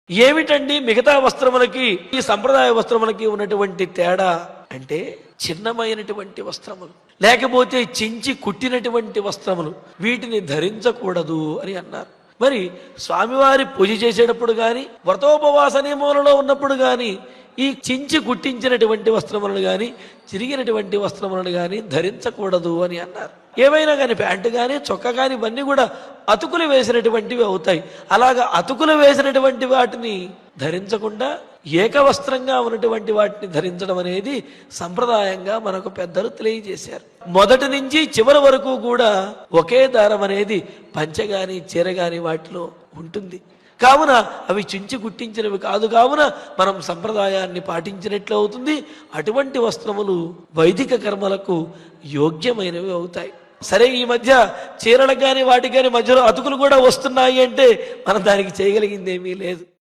ఏమిటండి మిగతా వస్త్రములకి ఈ సంప్రదాయ వస్త్రములకి ఉన్నటువంటి తేడా అంటే చిన్నమైనటువంటి వస్త్రములు లేకపోతే చించి కుట్టినటువంటి వస్త్రములు వీటిని ధరించకూడదు అని అన్నారు. మరి స్వామివారి పూజ చేసేటప్పుడు గాని వ్రతోపవాస నియమంలో ఉన్నప్పుడు గాని ఈ చించి కుట్టించినటువంటి వస్త్రములను గాని చిరిగినటువంటి వస్త్రములను గాని ధరించకూడదు అని అన్నారు. ఏమైనా కానీ ప్యాంటు కానీ చొక్కా కానీ ఇవన్నీ కూడా అతుకులు వేసినటువంటివి అవుతాయి. అలాగా అతుకులు వేసినటువంటి వాటిని ధరించకుండా ఏకవస్త్రంగా ఉన్నటువంటి వాటిని ధరించడం అనేది సంప్రదాయంగా మనకు పెద్దలు తెలియజేశారు. మొదటి నుంచి చివరి వరకు కూడా ఒకే దారం అనేది పంచగాని చీరగాని వాటిలో ఉంటుంది. కావున అవి చించి గుట్టించినవి కాదు. కావున మనం సంప్రదాయాన్ని పాటించినట్లు అవుతుంది. అటువంటి వస్త్రములు వైదిక కర్మలకు యోగ్యమైనవి అవుతాయి. సరే, ఈ మధ్య చీరలకు కానీ వాటికి కానీ మధ్యలో అతుకులు కూడా వస్తున్నాయి అంటే మనం దానికి చేయగలిగింది ఏమీ లేదు.